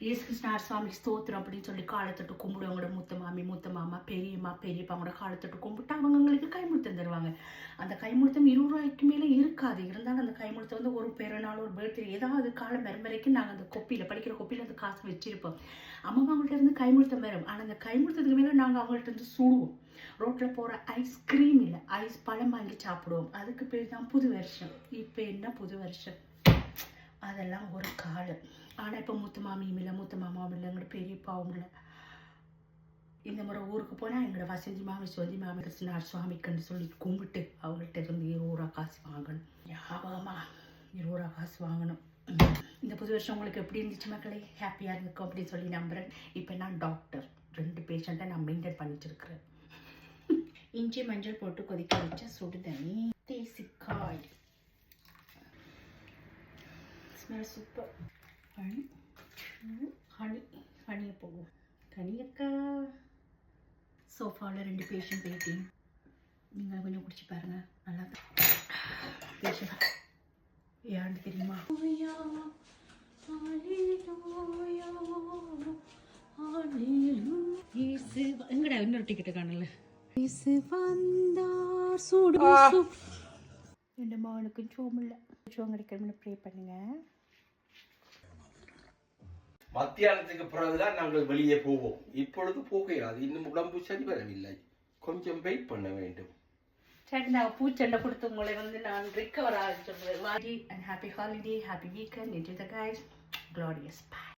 இயேசு கிருஷ்ணார் சுவாமி ஸ்தோத்திரம் அப்படின்னு சொல்லி காலத்தொட்டு கும்பிடுவாங்களோட மூத்த மாமி மூத்த மாமா பெரியம்மா பெரியப்பாங்களோட காலத்தொட்டு கும்பிட்டு அவங்களுக்கு கைமுழுத்தம் தருவாங்க. அந்த கைமுழுத்தம் 20 ரூபாய்க்கு மேலே இருக்காது. இருந்தாலும் அந்த கைமுழுத்தம் வந்து ஒரு பிறநாள் ஒரு பர்த்டே ஏதாவது காலம் வரைக்கும் நாங்கள் அந்த கொப்பியில் படிக்கிற கொப்பியில் அந்த காசு வச்சிருப்போம். அம்மா அவங்கள்ட்ட இருந்து கைமுழுத்தம் வரும். ஆனால் அந்த கைமுழுத்தத்துக்கு மேலே நாங்கள் அவங்கள்ட்ட இருந்து சுடுவோம். ரோட்டில் போகிற ஐஸ்கிரீம் இல்லை ஐஸ் பழம் வாங்கி சாப்பிடுவோம். அதுக்கு பேர் தான் புது வருஷம். இப்போ என்ன புது வருஷம்? அதெல்லாம் ஒரு காலம். ஆனால் இப்போ மூத்த மாமியும் இல்லை மூத்த மாமாவும் இல்லை எங்களோட பெரியப்பாவும் இல்லை. இந்த முறை ஊருக்கு போனால் எங்களோட வசந்தி மாமி சொல்லி மாமி கிருஷ்ணார் சுவாமிக்குன்னு சொல்லி கும்பிட்டு அவங்கள்ட்ட இருந்து 20 ரூபா காசு வாங்கணும். ஞாபகமா 20 ரூபா காசு வாங்கணும். இந்த புது வருஷம் உங்களுக்கு எப்படி இருந்துச்சு மக்களே? ஹாப்பியாக இருந்துக்கும் அப்படின்னு சொல்லி நம்புகிறேன். இப்போ நான் டாக்டர் 2 பேஷண்ட்டை நான் மெயின்டைன் பண்ணிட்டு இருக்கிறேன். இஞ்சி மஞ்சள் போட்டு கொதிக்க வச்ச சுடு தண்ணி தேசிக்காய் ஸ்மெல் சூப்பர். ஹனியை போகும். கனியக்கா சோஃபாவில் 2 பேஷண்ட் வெயிட்டிங். நீங்கள் கொஞ்சம் குடிச்சு பாருங்க. நல்லா பேஷண்ட் யாருன்னு தெரியுமா? எங்கடா இன்னொரு டிக்கெட்டு காணல. என் மகனுக்கு சோம் இல்லை. சோம் கிடைக்கணும்னு ப்ரே பண்ணுங்க. மத்தியானத்துக்கு பிறகுதான் நாங்கள் வெளியே போவோம். இப்பொழுது போகையாது. இன்னும் உடம்பு சரி வரவில்லை. கொஞ்சம் வெயிட் பண்ண வேண்டும். சரி, நான் பூச்சண்டை கொடுத்து உங்களை வந்து நான் ரிக்கவர் ஆக சொல்றேன். Happy holiday, happy weekend. Enjoy the guys. Glorious. Bye.